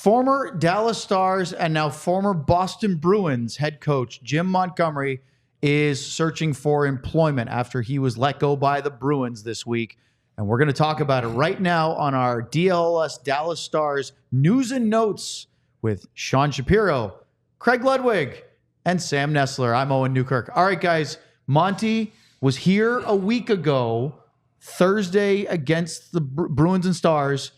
Former Dallas Stars and now former Boston Bruins head coach Jim Montgomery is searching for employment after he was let go by the Bruins this week. And we're going to talk about it right now on our DLLS Dallas Stars News and Notes with Sean Shapiro, Craig Ludwig, and Sam Nestler. I'm Owen Newkirk. All right, guys. Monty was here a week ago, Thursday, against the Bruins and Stars,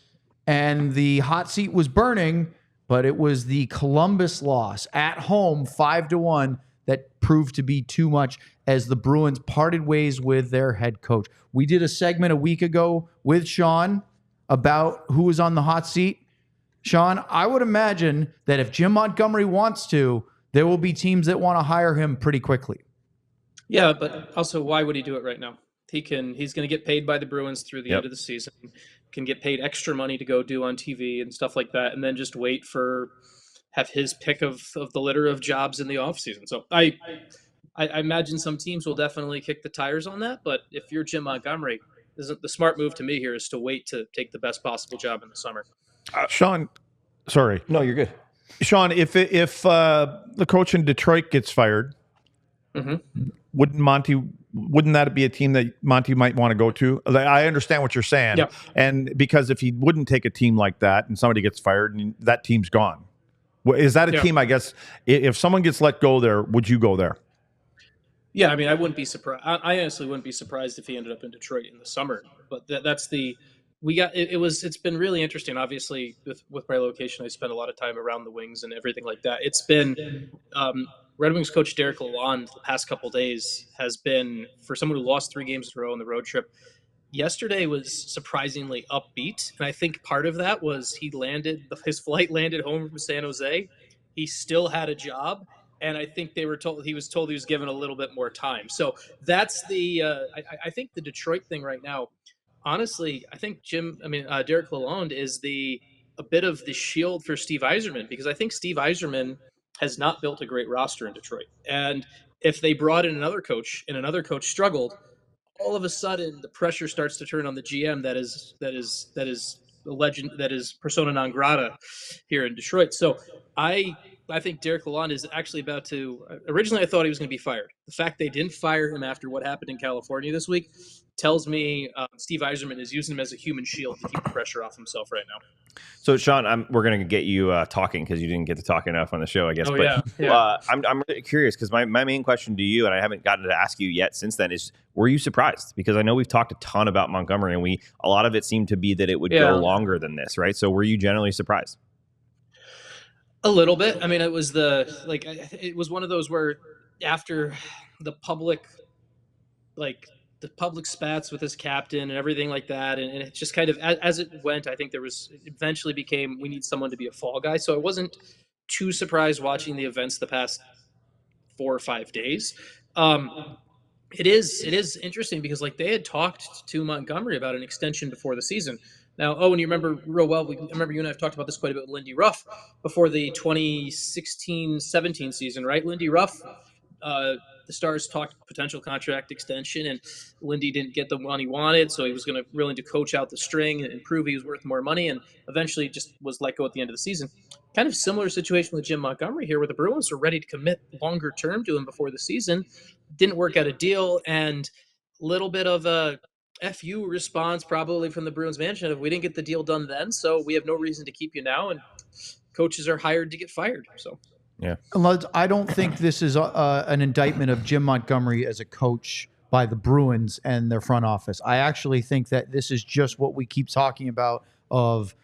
and the hot seat was burning, but it was the Columbus loss at home, 5-1, that proved to be too much as the Bruins parted ways with their head coach. We did a segment a week ago with Sean about who was on the hot seat. Sean, I would imagine that if Jim Montgomery wants to, there will be teams that want to hire him pretty quickly. Yeah, but also, why would he do it right now? He's going to get paid by the Bruins through the end of the season, can get paid extra money to go do on TV and stuff like that, and then just wait have his pick of the litter of jobs in the offseason. So I imagine some teams will definitely kick the tires on that, but if you're Jim Montgomery, the smart move to me here is to wait to take the best possible job in the summer. Sean, sorry. No, you're good. Sean, if the coach in Detroit gets fired, wouldn't that be a team that Monty might want to go to? I understand what you're saying. Yeah. And because if he wouldn't take a team like that and somebody gets fired, and that team's gone. Is that a team, I guess, if someone gets let go there, would you go there? Yeah, I mean, I wouldn't be surprised. I honestly wouldn't be surprised if he ended up in Detroit in the summer. But it's been really interesting. Obviously, with my location, I spent a lot of time around the wings and everything like that. It's been Red Wings coach Derek Lalonde the past couple of days has been, for someone who lost 3 games in a row on the road trip, yesterday was surprisingly upbeat. And I think part of that was his flight landed home from San Jose. He still had a job. And I think he was told he was given a little bit more time. So that's I think the Detroit thing right now, honestly, I think Derek Lalonde is a bit of the shield for Steve Yzerman, because I think Steve Yzerman has not built a great roster in Detroit. And if they brought in another coach and another coach struggled, all of a sudden the pressure starts to turn on the GM that is a legend, that is persona non grata here in Detroit. So I think Derek Lalonde is actually about to – originally I thought he was going to be fired. The fact they didn't fire him after what happened in California this week tells me Steve Yzerman is using him as a human shield to keep the pressure off himself right now. So, Sean, we're going to get you talking because you didn't get to talk enough on the show, I guess. I'm really curious because my main question to you, and I haven't gotten to ask you yet since then, is were you surprised? Because I know we've talked a ton about Montgomery, and a lot of it seemed to be that it would go longer than this, right? So were you generally surprised? A little bit. I mean, it was one of those where after the public spats with his captain and everything like that, and it just kind of as it went, I think eventually became we need someone to be a fall guy. So I wasn't too surprised watching the events the past 4 or 5 days. It is interesting because they had talked to Montgomery about an extension before the season. Now, and you remember real well, I remember you and I have talked about this quite a bit with Lindy Ruff before the 2016-17 season, right? Lindy Ruff, the Stars talked potential contract extension, and Lindy didn't get the one he wanted, so he was willing to coach out the string and prove he was worth more money, and eventually just was let go at the end of the season. Kind of similar situation with Jim Montgomery here, where the Bruins were ready to commit longer term to him before the season. Didn't work out a deal, and a little bit of a FU response probably from the Bruins management of we didn't get the deal done then, so we have no reason to keep you now, and coaches are hired to get fired. So yeah, I don't think this is an indictment of Jim Montgomery as a coach by the Bruins and their front office. I actually think that this is just what we keep talking about of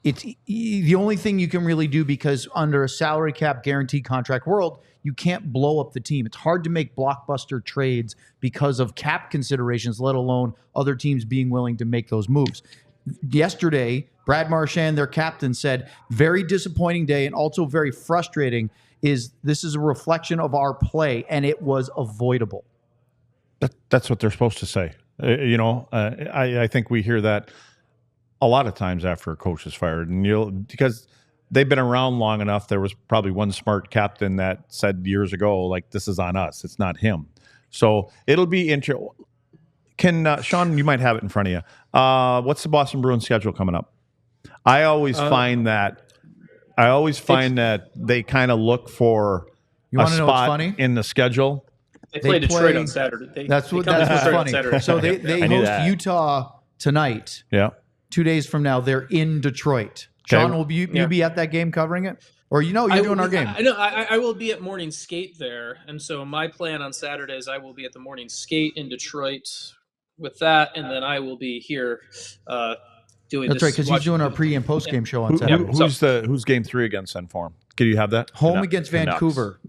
it's the only thing you can really do, because under a salary cap guaranteed contract world, you can't blow up the team. It's hard to make blockbuster trades because of cap considerations, let alone other teams being willing to make those moves. Yesterday, Brad Marchand, their captain, said, very disappointing day and also very frustrating this is a reflection of our play, and it was avoidable. That's what they're supposed to say. I think we hear that a lot of times after a coach is fired, and because they've been around long enough. There was probably one smart captain that said years ago, this is on us. It's not him. So it'll be interesting. Sean, you might have it in front of you. What's the Boston Bruins schedule coming up? I always find that I always find that they kind of look for You a want to know what's spot funny? in the schedule. They play Detroit on Saturday. That's what's funny. So they host Utah tonight. Yeah. 2 days from now, they're in Detroit. Sean, will you be at that game covering it? Or you're doing our game? I will be at morning skate there. And so my plan on Saturday is I will be at the morning skate in Detroit with that. And then I will be here doing That's this. right, because he's doing our pre and post game show on Saturday. Who's game 3 against then for him? Can you have that? Home against Vancouver.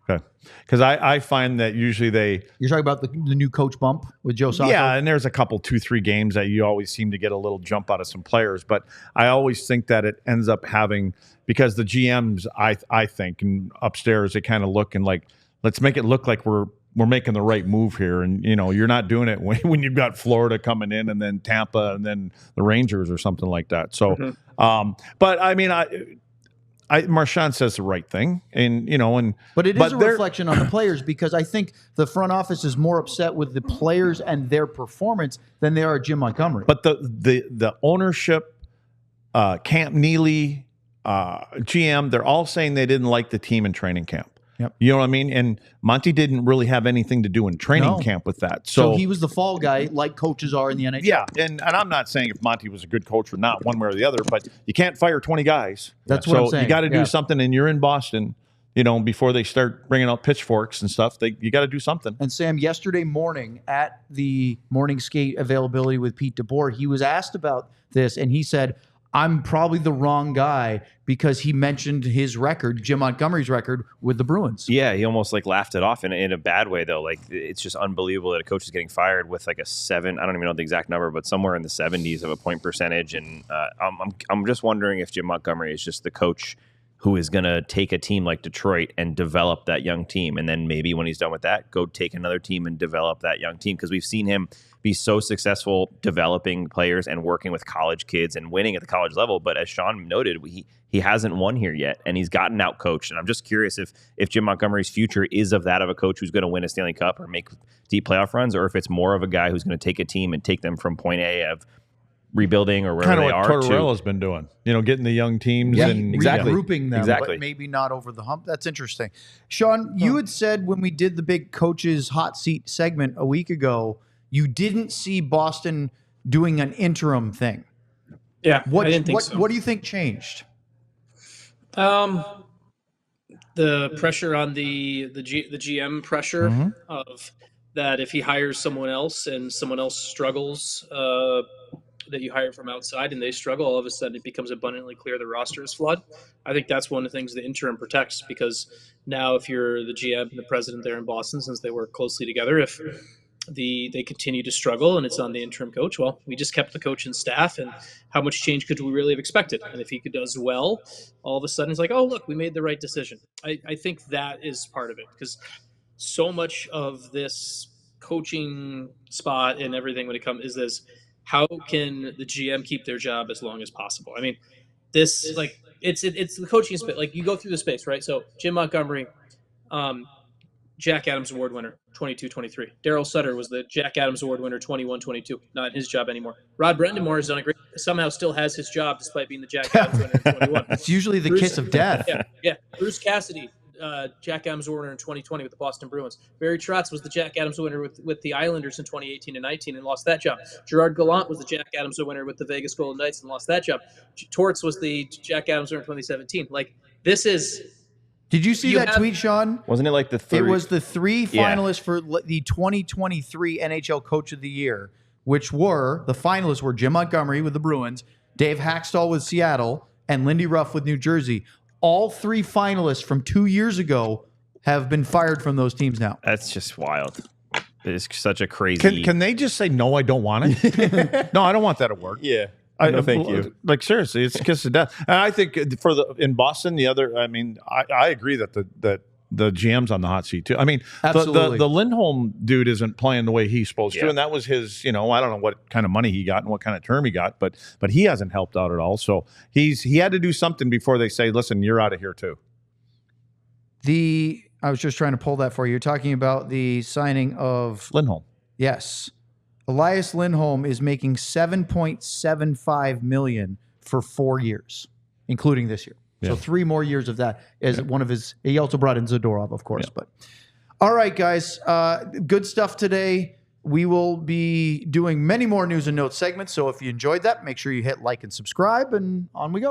Okay. Because I find that usually You're talking about the new coach bump with Joe Sacco? Yeah, and there's a couple, 2-3 games that you always seem to get a little jump out of some players. But I always think that it ends up having, because the GMs, I think, and upstairs, they kind of look and like, let's make it look like we're making the right move here. And, you're not doing it when you've got Florida coming in and then Tampa and then the Rangers or something like that. So, but I mean, Marchand says the right thing, but it is a reflection on the players, because I think the front office is more upset with the players and their performance than they are Jim Montgomery. But the ownership, Camp Neely, GM, they're all saying they didn't like the team in training camp. Yep. You know what I mean? And Monty didn't really have anything to do in training camp with that. So he was the fall guy, like coaches are in the NHL. Yeah, and I'm not saying if Monty was a good coach or not, one way or the other, but you can't fire 20 guys. That's what I'm saying. You got to do something, and you're in Boston, before they start bringing out pitchforks and stuff. You got to do something. And Sam, yesterday morning at the morning skate availability with Pete DeBoer, he was asked about this, and he said, I'm probably the wrong guy, because he mentioned his record, Jim Montgomery's record with the Bruins. Yeah, he almost laughed it off in a bad way, though. Like, it's just unbelievable that a coach is getting fired with like a 7. I don't even know the exact number, but somewhere in the 70s of a point percentage. And I'm just wondering if Jim Montgomery is just the coach who is going to take a team like Detroit and develop that young team. And then maybe when he's done with that, go take another team and develop that young team. Because we've seen him be so successful developing players and working with college kids and winning at the college level. But as Sean noted, he hasn't won here yet, and he's gotten out coached. And I'm just curious if Jim Montgomery's future is of that of a coach who's going to win a Stanley Cup or make deep playoff runs, or if it's more of a guy who's going to take a team and take them from point A of rebuilding or wherever they are. Kind of what Tortorella's been doing, getting the young teams and regrouping them, but maybe not over the hump. That's interesting. Sean, you had said when we did the big coaches hot seat segment a week ago, you didn't see Boston doing an interim thing. Yeah, I didn't think so. What do you think changed? The pressure on the GM pressure of that if he hires someone else and someone else struggles, that you hire from outside and they struggle, all of a sudden it becomes abundantly clear the roster is flawed. I think that's one of the things the interim protects, because now if you're the GM and the president there in Boston, since they work closely together, if they continue to struggle and it's on the interim coach, well, we just kept the coach and staff, and how much change could we really have expected? And if he does well, all of a sudden it's like, oh, look, we made the right decision. I think that is part of it, because so much of this coaching spot and everything when it comes is this, how can the GM keep their job as long as possible? I mean, this, like, it's the coaching space. Like, you go through the space, right? So Jim Montgomery, Jack Adams Award winner, 22-23. Darryl Sutter was the Jack Adams Award winner, 21-22. Not his job anymore. Rod Brendamore has done a great, somehow still has his job despite being the Jack Adams winner, 21. It's usually the kiss of death. Yeah. Bruce Cassidy, Jack Adams Award winner in 2020 with the Boston Bruins. Barry Trotz was the Jack Adams winner with the Islanders in 2018 and 19 and lost that job. Gerard Gallant was the Jack Adams winner with the Vegas Golden Knights and lost that job. Torts was the Jack Adams winner in 2017. Like, this is... Did you see that tweet, Sean? Wasn't it like the three? It was the 3 finalists for the 2023 NHL Coach of the Year, which were, the finalists were Jim Montgomery with the Bruins, Dave Haxtell with Seattle, and Lindy Ruff with New Jersey. All 3 finalists from 2 years ago have been fired from those teams now. That's just wild. It's such a crazy... Can they just say, no, I don't want it? No, I don't want that at work. Yeah. No, thank you. Like, seriously, it's a kiss of death. And I think in Boston, I agree that the GM's on the hot seat too. I mean, the Lindholm dude isn't playing the way he's supposed to, and that was his. I don't know what kind of money he got and what kind of term he got, but he hasn't helped out at all. So he had to do something before they say, listen, you're out of here too. I was just trying to pull that for you. You're talking about the signing of Lindholm. Yes. Elias Lindholm is making $7.75 million for 4 years, including this year. So 3 more years of that as one of his. He also brought in Zadorov, of course. But all right, guys, good stuff today. We will be doing many more news and notes segments. So if you enjoyed that, make sure you hit like and subscribe, and on we go.